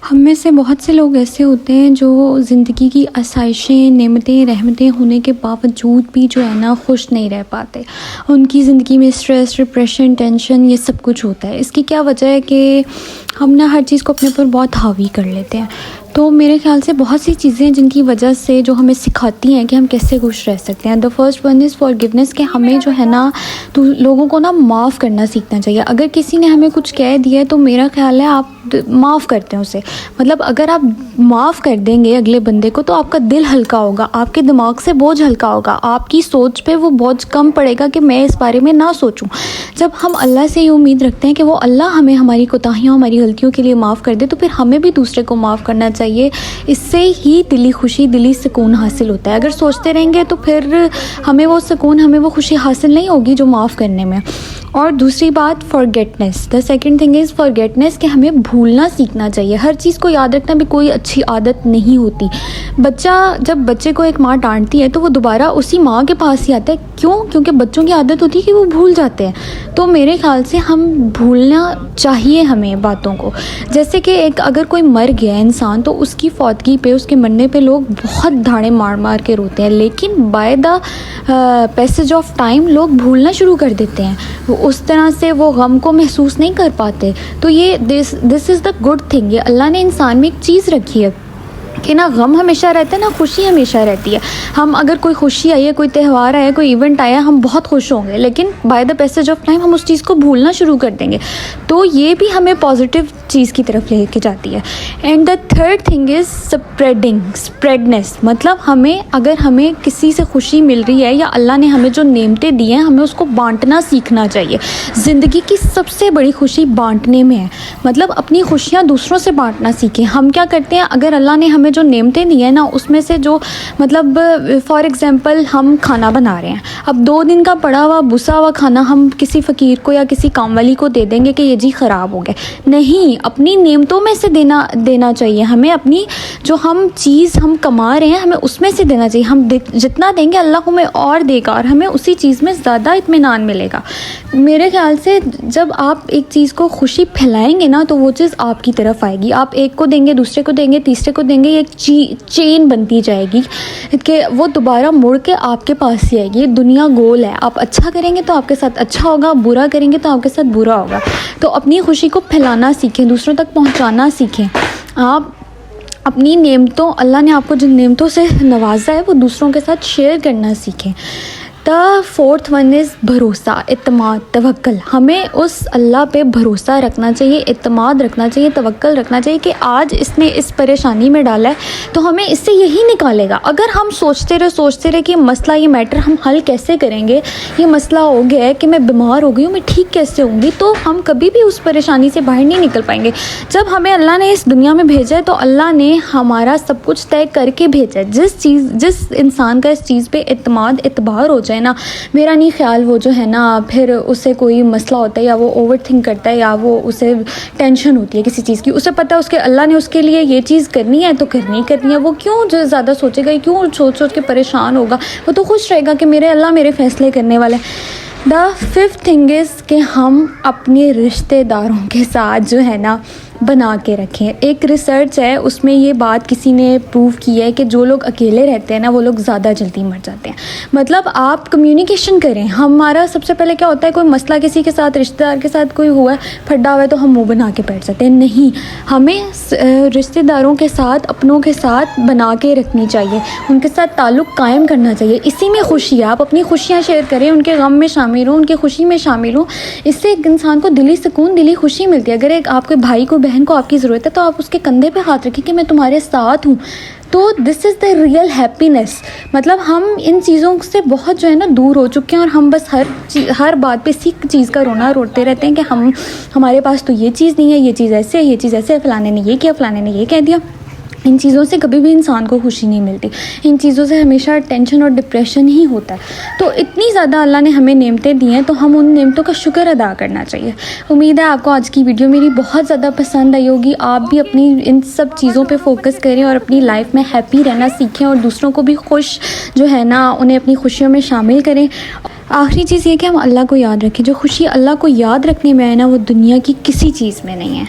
ہم میں سے بہت سے لوگ ایسے ہوتے ہیں جو زندگی کی آسائشیں، نعمتیں، رحمتیں ہونے کے باوجود بھی جو ہے نا خوش نہیں رہ پاتے. ان کی زندگی میں اسٹریس، ڈپریشن، ٹینشن، یہ سب کچھ ہوتا ہے. اس کی کیا وجہ ہے کہ ہم نا ہر چیز کو اپنے اوپر بہت حاوی کر لیتے ہیں. تو میرے خیال سے بہت سی چیزیں جن کی وجہ سے جو ہمیں سکھاتی ہیں کہ ہم کیسے خوش رہ سکتے ہیں. The first one is forgiveness, کہ ہمیں جو ہے نا تو لوگوں کو نا معاف کرنا سیکھنا چاہیے. اگر کسی نے ہمیں کچھ کہہ دیا ہے تو میرا خیال ہے آپ معاف کرتے ہیں اسے. مطلب اگر آپ معاف کر دیں گے اگلے بندے کو تو آپ کا دل ہلکا ہوگا، آپ کے دماغ سے بوجھ ہلکا ہوگا، آپ کی سوچ پہ وہ بوجھ کم پڑے گا کہ میں اس بارے میں نہ سوچوں. جب ہم اللہ سے یہ امید رکھتے ہیں کہ وہ اللہ ہمیں ہماری کوتاہیوں، ہماری غلطیوں کے لیے معاف کر دے، تو پھر ہمیں بھی دوسرے کو معاف کرنا چاہیے. اس سے ہی دلی خوشی، دلی سکون حاصل ہوتا ہے. اگر سوچتے رہیں گے تو پھر ہمیں وہ سکون، ہمیں وہ خوشی حاصل نہیں ہوگی جو معاف کرنے میں. اور دوسری بات فارگیٹنیس. دا سیکنڈ تھنگ از فارگیٹنیس، کہ ہمیں بھولنا سیکھنا چاہیے. ہر چیز کو یاد رکھنا بھی کوئی اچھی عادت نہیں ہوتی. جب بچے کو ایک ماں ڈانٹتی ہے تو وہ دوبارہ اسی ماں کے پاس ہی آتا ہے. کیوں؟ کیونکہ بچوں کی عادت ہوتی ہے کہ وہ بھول جاتے ہیں. تو میرے خیال سے ہم بھولنا چاہیے ہمیں باتوں کو. جیسے کہ اگر کوئی مر گیا انسان تو اس کی فوتگی پہ، اس کے مرنے پہ لوگ بہت دھاڑے مار مار کے روتے ہیں، لیکن by the passage of time لوگ بھولنا شروع کر دیتے ہیں. اس طرح سے وہ غم کو محسوس نہیں کر پاتے. تو یہ دس از دا گڈ تھنگ. یہ اللہ نے انسان میں ایک چیز رکھی ہے کہ نہ غم ہمیشہ رہتا ہے نہ خوشی ہمیشہ رہتی ہے. ہم اگر کوئی خوشی آئی ہے، کوئی تہوار آیا، کوئی ایونٹ آیا، ہم بہت خوش ہوں گے، لیکن by the passage of time ہم اس چیز کو بھولنا شروع کر دیں گے. تو یہ بھی ہمیں پازیٹیو چیز کی طرف لے کے جاتی ہے. And the third thing is spreadness. مطلب اگر ہمیں کسی سے خوشی مل رہی ہے یا اللہ نے ہمیں جو نعمتیں دی ہیں، ہمیں اس کو بانٹنا سیکھنا چاہیے. زندگی کی سب سے بڑی خوشی بانٹنے میں ہے. مطلب اپنی خوشیاں دوسروں سے بانٹنا سیکھیں. ہم کیا کرتے ہیں، اگر اللہ نے ہمیں جو نعمتیں دی ہیں نا، اس میں سے جو مطلب فار ایگزامپل ہم کھانا بنا رہے ہیں، اب 2 دن کا پڑا ہوا بسا ہوا کھانا ہم کسی فقیر کو یا کسی کام والی کو دے دیں گے کہ یہ جی خراب ہو گئے. نہیں، اپنی نعمتوں میں سے دینا چاہیے. ہمیں اپنی جو چیز ہم کما رہے ہیں، ہمیں اس میں سے دینا چاہیے. ہم جتنا دیں گے اللہ ہمیں اور دے گا، اور ہمیں اسی چیز میں زیادہ اطمینان ملے گا. میرے خیال سے جب آپ ایک چیز کو خوشی پھیلائیں گے نا تو وہ چیز آپ کی طرف آئے گی. آپ ایک کو دیں گے، دوسرے کو دیں گے، تیسرے کو دیں گے، ایک چین بنتی جائے گی کہ وہ دوبارہ مڑ کے آپ کے پاس ہی آئے گی. دنیا گول ہے. آپ اچھا کریں گے تو آپ کے ساتھ اچھا ہوگا، برا کریں گے تو آپ کے ساتھ برا ہوگا. تو اپنی خوشی کو پھیلانا سیکھیں، دوسروں تک پہنچانا سیکھیں. آپ اپنی نعمتوں، اللہ نے آپ کو جن نعمتوں سے نوازا ہے وہ دوسروں کے ساتھ شیئر کرنا سیکھیں. دا فورتھ ون از بھروسہ، اعتماد، توکل. ہمیں اس اللہ پہ بھروسہ رکھنا چاہیے، اعتماد رکھنا چاہیے، توکل رکھنا چاہیے کہ آج اس نے اس پریشانی میں ڈالا ہے تو ہمیں اس سے یہی نکالے گا. اگر ہم سوچتے رہے کہ مسئلہ، یہ میٹر ہم حل کیسے کریں گے، یہ مسئلہ ہو گیا ہے کہ میں بیمار ہو گئی ہوں، میں ٹھیک کیسے ہوں گی، تو ہم کبھی بھی اس پریشانی سے باہر نہیں نکل پائیں گے. جب ہمیں اللہ نے اس دنیا میں بھیجا ہے تو اللہ نے ہمارا سب کچھ طے کر کے بھیجا ہے. جس انسان کا اس چیز پہ اعتبار ہو جائے نا، میرا نہیں خیال وہ جو ہے نا پھر اسے کوئی مسئلہ ہوتا ہے یا وہ اوور تھنک کرتا ہے یا وہ اسے ٹینشن ہوتی ہے کسی چیز کی. اسے پتہ ہے اس کے اللہ نے اس کے لیے یہ چیز کرنی ہے تو کرنی ہے. وہ کیوں جو زیادہ سوچے گا، کیوں سوچ کے پریشان ہوگا. وہ تو خوش رہے گا کہ میرے اللہ میرے فیصلے کرنے والے. دا ففتھ تھنگ از کہ ہم اپنے رشتہ داروں کے ساتھ جو ہے نا بنا کے رکھیں. ایک ریسرچ ہے، اس میں یہ بات کسی نے پروو کی ہے کہ جو لوگ اکیلے رہتے ہیں نا وہ لوگ زیادہ جلدی مر جاتے ہیں. مطلب آپ کمیونیکیشن کریں. ہمارا سب سے پہلے کیا ہوتا ہے، کوئی مسئلہ کسی کے ساتھ، رشتہ دار کے ساتھ کوئی ہوا ہے، پھڈا ہوا ہے تو ہم منہ بنا کے بیٹھ جاتے ہیں. نہیں، ہمیں رشتہ داروں کے ساتھ، اپنوں کے ساتھ بنا کے رکھنی چاہیے، ان کے ساتھ تعلق قائم کرنا چاہیے. اسی میں خوشی ہے. آپ اپنی خوشیاں شیئر کریں، ان کے غم میں شامل ہوں، ان کی خوشی میں شامل ہوں. اس سے ایک انسان کو دلی سکون، دلی خوشی ملتی ہے. اگر آپ کے بھائی کو، بہن کو آپ کی ضرورت ہے تو آپ اس کے کندھے پہ ہاتھ رکھیں کہ میں تمہارے ساتھ ہوں. تو دس از دا ریئل ہیپینس. مطلب ہم ان چیزوں سے بہت جو ہے نا دور ہو چکے ہیں، اور ہم بس ہر بات پہ اسی چیز کا روتے رہتے ہیں کہ ہمارے پاس تو یہ چیز نہیں ہے، یہ چیز ایسے ہے، یہ چیز ایسے ہے، فلانے نے یہ کیا، فلانے نے یہ کہہ دیا. ان چیزوں سے کبھی بھی انسان کو خوشی نہیں ملتی. ان چیزوں سے ہمیشہ ٹینشن اور ڈپریشن ہی ہوتا ہے. تو اتنی زیادہ اللہ نے ہمیں نعمتیں دی ہیں تو ہم ان نعمتوں کا شکر ادا کرنا چاہیے. امید ہے آپ کو آج کی ویڈیو میری بہت زیادہ پسند آئی ہوگی. آپ بھی اپنی ان سب چیزوں پہ فوکس کریں اور اپنی لائف میں ہیپی رہنا سیکھیں، اور دوسروں کو بھی خوش جو ہے نا انہیں اپنی خوشیوں میں شامل کریں. آخری چیز یہ کہ ہم اللہ کو یاد رکھیں. جو خوشی اللہ کو یاد رکھنے میں ہے نا وہ دنیا کی کسی چیز میں نہیں ہے.